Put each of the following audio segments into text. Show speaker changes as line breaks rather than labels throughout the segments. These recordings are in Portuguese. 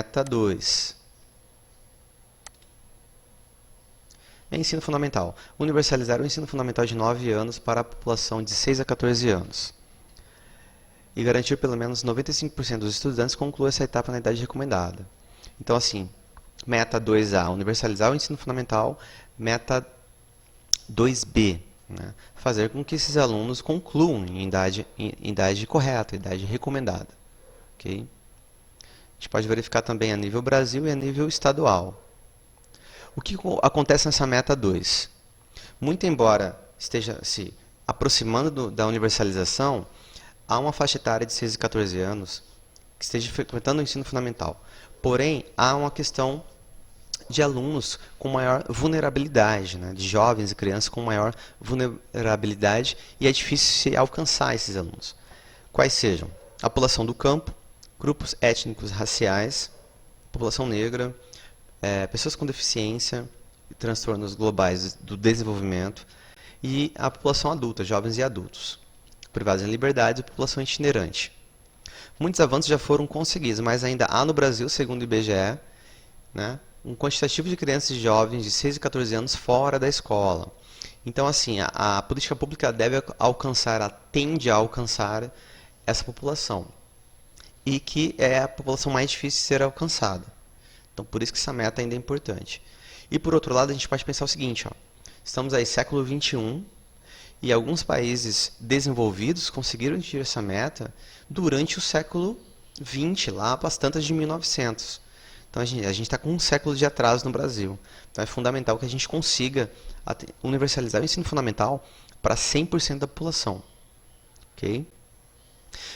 Meta 2. Ensino fundamental. Universalizar o ensino fundamental de 9 anos para a população de 6 a 14 anos. E garantir pelo menos 95% dos estudantes concluam essa etapa na idade recomendada. Então, assim, meta 2A, universalizar o ensino fundamental. Meta 2B, né, fazer com que esses alunos concluam em idade correta, idade recomendada. Okay? A gente pode verificar também a nível Brasil e a nível estadual. O que acontece nessa meta 2? Muito embora esteja se aproximando da universalização, há uma faixa etária de 6 a 14 anos que esteja frequentando o ensino fundamental. Porém, há uma questão de alunos com maior vulnerabilidade, né? De jovens e crianças com maior vulnerabilidade, e é difícil se alcançar esses alunos. Quais sejam? A população do campo, grupos étnicos raciais, população negra, pessoas com deficiência e transtornos globais do desenvolvimento, e a população adulta, jovens e adultos, privados em liberdade e população itinerante. Muitos avanços já foram conseguidos, mas ainda há no Brasil, segundo o IBGE, né, um quantitativo de crianças e jovens de 6 a 14 anos fora da escola. Então, assim, a política pública deve alcançar, ela tende a alcançar essa população, e que é a população mais difícil de ser alcançada. Então, por isso que essa meta ainda é importante. E, por outro lado, a gente pode pensar o seguinte, ó, estamos aí século XXI, e alguns países desenvolvidos conseguiram atingir essa meta durante o século XX, lá para as tantas de 1900. Então, a gente está com um século de atraso no Brasil. Então, é fundamental que a gente consiga universalizar o ensino fundamental para 100% da população. Ok?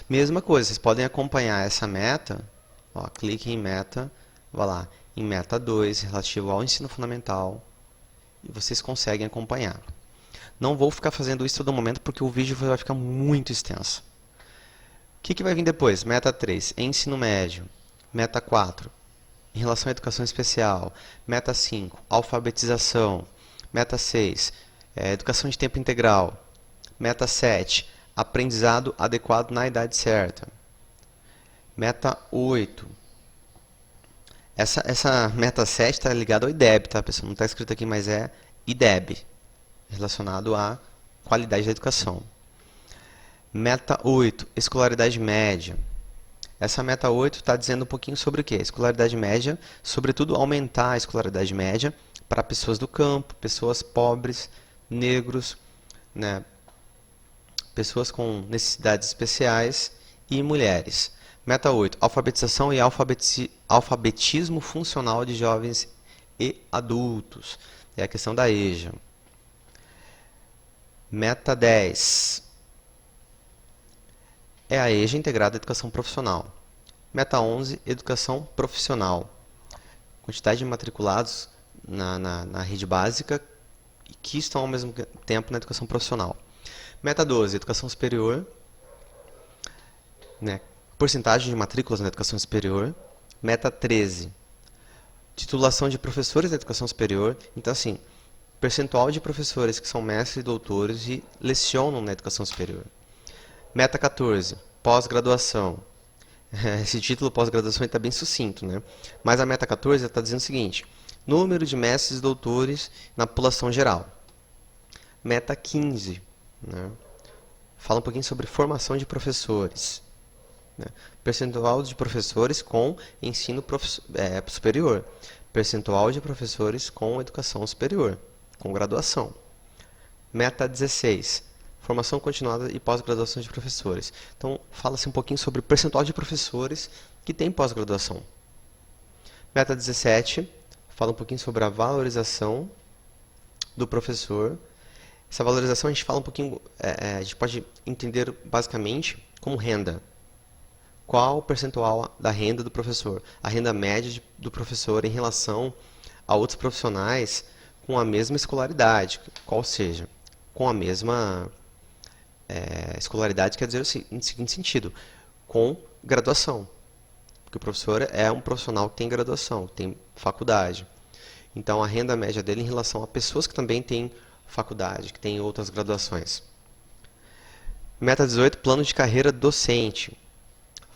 Mesma coisa, vocês podem acompanhar essa meta. Ó, clique em meta, vá lá, em meta 2, relativo ao ensino fundamental, e vocês conseguem acompanhar. Não vou ficar fazendo isso todo momento, porque o vídeo vai ficar muito extenso. O que vai vir depois? Meta 3, ensino médio. Meta 4, em relação à educação especial. Meta 5, alfabetização. Meta 6, educação de tempo integral. Meta 7, aprendizado adequado na idade certa. Meta 8. Essa meta 7 está ligada ao IDEB, tá, pessoal? Não está escrito aqui, mas é IDEB, relacionado à qualidade da educação. Meta 8, escolaridade média. Essa meta 8 está dizendo um pouquinho sobre o quê? Escolaridade média, sobretudo aumentar a escolaridade média para pessoas do campo, pessoas pobres, negros, né, pessoas com necessidades especiais e mulheres. Meta 8, alfabetização e alfabetismo funcional de jovens e adultos. É a questão da EJA. Meta 10 é a EJA integrada à educação profissional. Meta 11, educação profissional. Quantidade de matriculados na rede básica que estão ao mesmo tempo na educação profissional. Meta 12, educação superior, né? Porcentagem de matrículas na educação superior. Meta 13, titulação de professores da educação superior. Então, assim, percentual de professores que são mestres e doutores e lecionam na educação superior. Meta 14, pós-graduação. Esse título pós-graduação está bem sucinto, né? Mas a meta 14 está dizendo o seguinte: número de mestres e doutores na população geral. Meta 15, né? Fala um pouquinho sobre formação de professores, né? Percentual de professores com ensino superior. Percentual de professores com educação superior, com graduação. Meta 16, formação continuada e pós-graduação de professores. Então, fala-se um pouquinho sobre o percentual de professores que tem pós-graduação. Meta 17, fala um pouquinho sobre a valorização do professor. Essa valorização a gente fala um pouquinho, a gente pode entender basicamente como renda. Qual o percentual da renda do professor? A renda média do professor em relação a outros profissionais com a mesma escolaridade, qual seja, com a mesma escolaridade, quer dizer no seguinte sentido, com graduação. Porque o professor é um profissional que tem graduação, tem faculdade. Então, a renda média dele em relação a pessoas que também têm faculdade, que têm outras graduações. Meta 18, plano de carreira docente.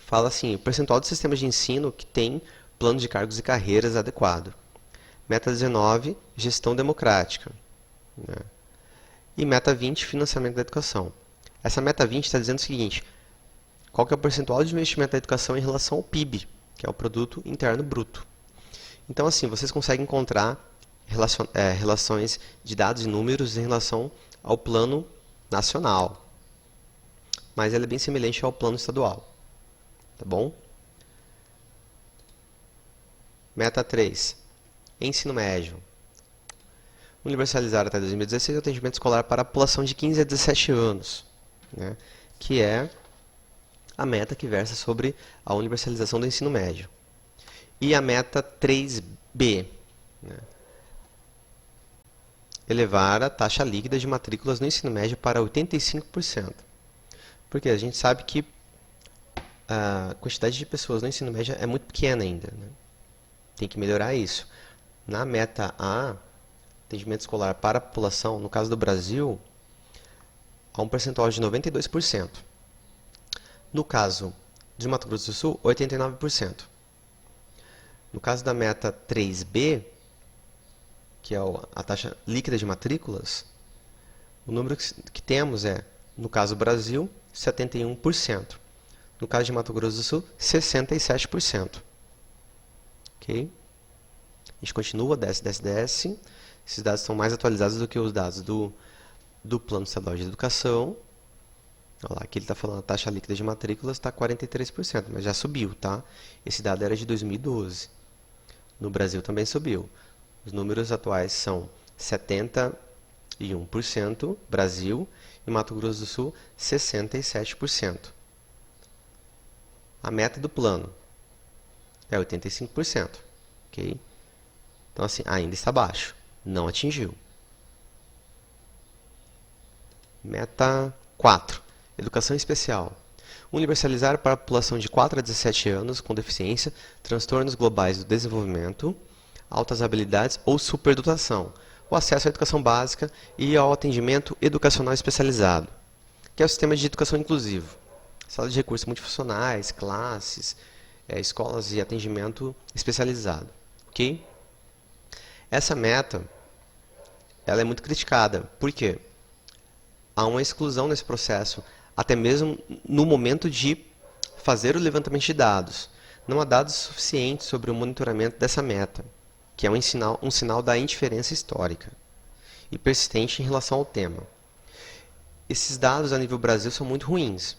Fala assim, o percentual dos sistemas de ensino que tem plano de cargos e carreiras adequado. Meta 19, gestão democrática. Né? E meta 20, financiamento da educação. Essa meta 20 está dizendo o seguinte: qual que é o percentual de investimento da educação em relação ao PIB, que é o Produto Interno Bruto. Então, assim, vocês conseguem encontrar relações de dados e números em relação ao plano nacional, mas ela é bem semelhante ao plano estadual, tá bom? Meta 3, ensino médio. Universalizar até 2016 o atendimento escolar para a população de 15 a 17 anos, né, que é a meta que versa sobre a universalização do ensino médio. E a meta 3B, né, elevar a taxa líquida de matrículas no ensino médio para 85%. Porque a gente sabe que a quantidade de pessoas no ensino médio é muito pequena ainda, né? Tem que melhorar isso. Na meta A, atendimento escolar para a população, no caso do Brasil, há um percentual de 92%. No caso de Mato Grosso do Sul, 89%. No caso da meta 3B, que é a taxa líquida de matrículas, o número que temos é, no caso do Brasil, 71%. No caso de Mato Grosso do Sul, 67%. Ok? A gente continua, desce. Esses dados são mais atualizados do que os dados do Plano Estadual de Educação. Olha lá, aqui ele está falando a taxa líquida de matrículas está 43%, mas já subiu, tá? Esse dado era de 2012. No Brasil também subiu. Os números atuais são 71% Brasil e Mato Grosso do Sul 67%. A meta do plano é 85%, ok? Então assim, ainda está baixo, não atingiu. Meta 4, educação especial. Universalizar para a população de 4 a 17 anos com deficiência, transtornos globais do desenvolvimento, altas habilidades ou superdotação, o acesso à educação básica e ao atendimento educacional especializado, que é o sistema de educação inclusivo. Sala de recursos multifuncionais, classes, escolas e atendimento especializado. Ok? Essa meta ela é muito criticada. Por quê? Há uma exclusão nesse processo, até mesmo no momento de fazer o levantamento de dados. Não há dados suficientes sobre o monitoramento dessa meta, que é um sinal da indiferença histórica e persistente em relação ao tema. Esses dados a nível Brasil são muito ruins.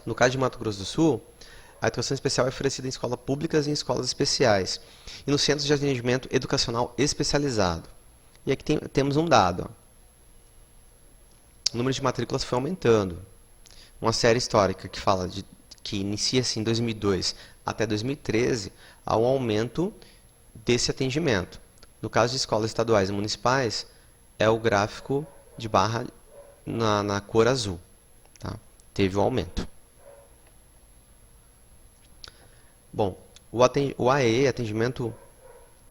No caso de Mato Grosso do Sul, a educação especial é oferecida em escolas públicas e em escolas especiais, e nos centros de atendimento educacional especializado. E aqui temos um dado. Ó. O número de matrículas foi aumentando. Uma série histórica que fala que inicia-se em 2002 até 2013, há um aumento desse atendimento. No caso de escolas estaduais e municipais, é o gráfico de barra na cor azul. Tá? Teve um aumento. Bom, o AE, Atendimento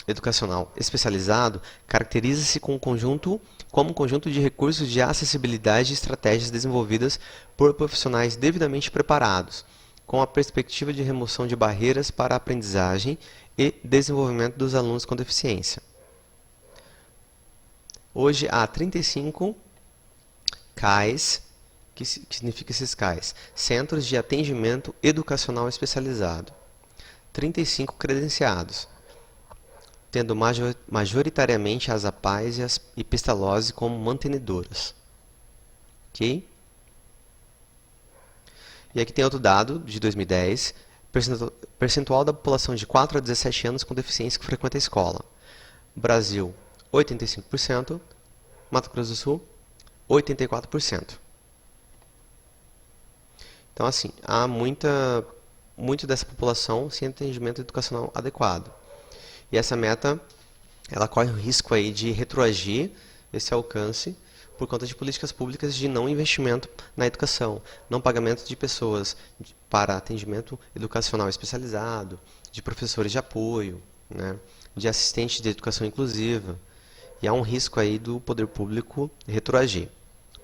Educacional Especializado, caracteriza-se como um conjunto de recursos de acessibilidade e estratégias desenvolvidas por profissionais devidamente preparados, com a perspectiva de remoção de barreiras para a aprendizagem e desenvolvimento dos alunos com deficiência. Hoje há 35 CAEs, que significa esses CAEs? Centros de Atendimento Educacional Especializado. 35 credenciados, tendo majoritariamente as APAES e Pestalozzi como mantenedoras. Ok? E aqui tem outro dado, de 2010, percentual da população de 4 a 17 anos com deficiência que frequenta a escola. Brasil, 85%, Mato Grosso do Sul, 84%. Então, assim, há muito dessa população sem atendimento educacional adequado. E essa meta, ela corre o risco aí de retroagir esse alcance por conta de políticas públicas de não investimento na educação, não pagamento de pessoas para atendimento educacional especializado, de professores de apoio, né, de assistentes de educação inclusiva. E há um risco aí do poder público retroagir.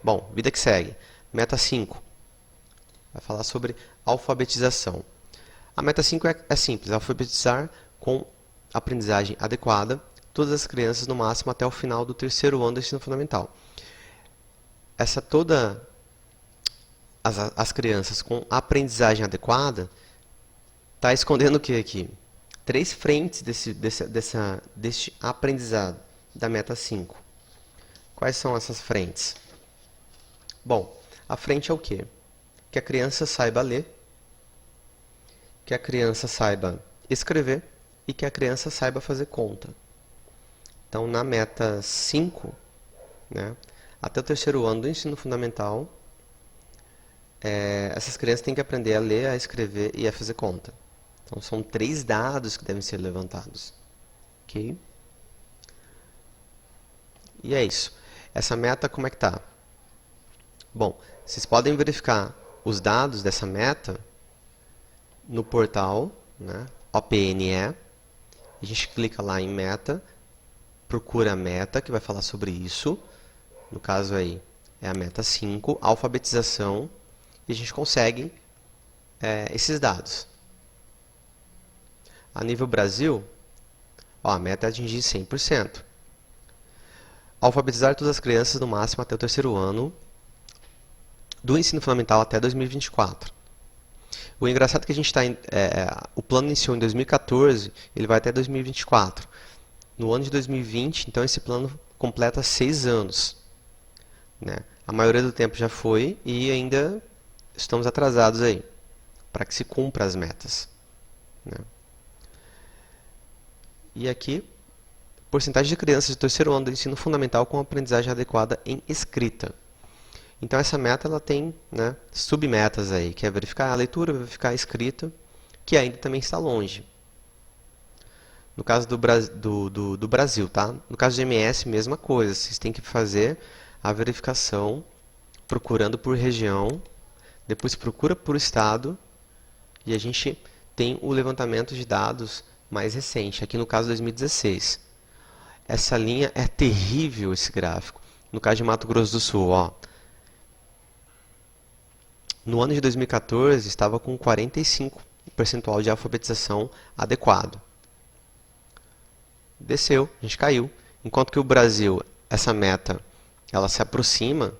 Bom, vida que segue. Meta 5. Vai falar sobre alfabetização. A meta 5 é simples, alfabetizar com aprendizagem adequada todas as crianças no máximo até o final do terceiro ano do ensino fundamental. As crianças com aprendizagem adequada está escondendo o que aqui? 3 frentes deste aprendizado da meta 5. Quais são essas frentes? Bom, a frente é o quê? Que a criança saiba ler, que a criança saiba escrever e que a criança saiba fazer conta. Então, na meta 5, né, até o terceiro ano do ensino fundamental, essas crianças têm que aprender a ler, a escrever e a fazer conta. Então, são 3 dados que devem ser levantados. Ok? E é isso. Essa meta, como é que está? Bom, vocês podem verificar os dados dessa meta no portal, né, OPNE. A gente clica lá em meta, procura a meta, que vai falar sobre isso. No caso aí, é a meta 5, alfabetização. E a gente consegue esses dados. A nível Brasil, a meta é atingir 100%. Alfabetizar todas as crianças no máximo até o terceiro ano do ensino fundamental até 2024. O engraçado é que a gente está o plano iniciou em 2014, ele vai até 2024. No ano de 2020, então esse plano completa 6 anos. Né? A maioria do tempo já foi e ainda estamos atrasados aí para que se cumpra as metas. Né? E aqui, porcentagem de crianças do terceiro ano do ensino fundamental com aprendizagem adequada em escrita. Então essa meta ela tem, né, submetas aí, que é verificar a leitura, verificar a escrita, que ainda também está longe. No caso do Brasil, tá? No caso de MS, mesma coisa. Vocês têm que fazer a verificação procurando por região, depois procura por estado, e a gente tem o levantamento de dados mais recente, aqui no caso 2016. Essa linha é terrível, esse gráfico. No caso de Mato Grosso do Sul, ó. No ano de 2014, estava com 45% de alfabetização adequado. Desceu, a gente caiu. Enquanto que o Brasil, essa meta, ela se aproxima,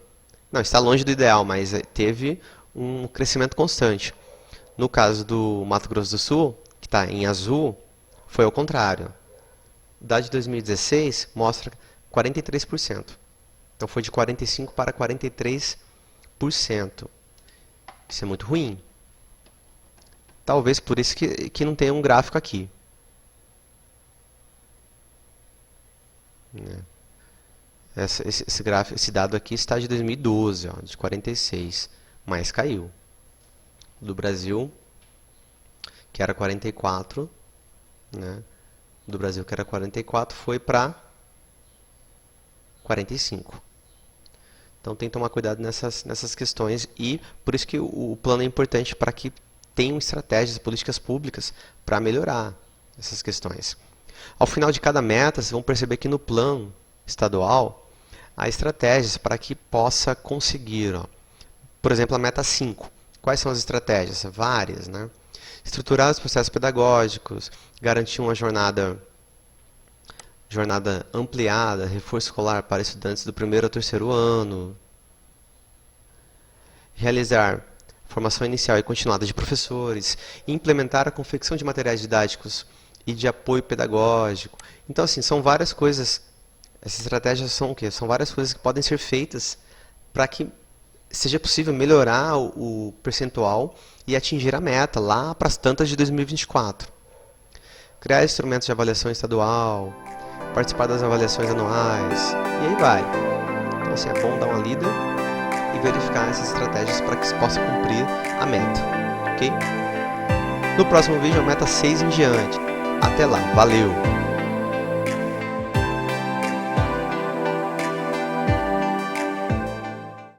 não, está longe do ideal, mas teve um crescimento constante. No caso do Mato Grosso do Sul, que está em azul, foi ao contrário. O dado de 2016 mostra 43%. Então foi de 45% para 43%. Isso é muito ruim. Talvez por isso que não tenha um gráfico aqui. Esse dado aqui está de 2012, ó, de 46%, mas caiu. Do Brasil, que era 44%, né? Do Brasil, que era 44%, foi para 45%. Então tem que tomar cuidado nessas questões e por isso que o plano é importante para que tenham estratégias, políticas públicas para melhorar essas questões. Ao final de cada meta, vocês vão perceber que no plano estadual há estratégias para que possa conseguir. Ó. Por exemplo, a meta 5. Quais são as estratégias? Várias. Né? Estruturar os processos pedagógicos, garantir uma jornada ampliada, reforço escolar para estudantes do primeiro ao terceiro ano, realizar formação inicial e continuada de professores, implementar a confecção de materiais didáticos e de apoio pedagógico. Então, assim, são várias coisas. Essas estratégias são o quê? São várias coisas que podem ser feitas para que seja possível melhorar o percentual e atingir a meta lá para as tantas de 2024. Criar instrumentos de avaliação estadual, participar das avaliações anuais, e aí vai. Então, assim, é bom dar uma lida e verificar essas estratégias para que se possa cumprir a meta, ok? No próximo vídeo, a meta 6 em diante. Até lá, valeu!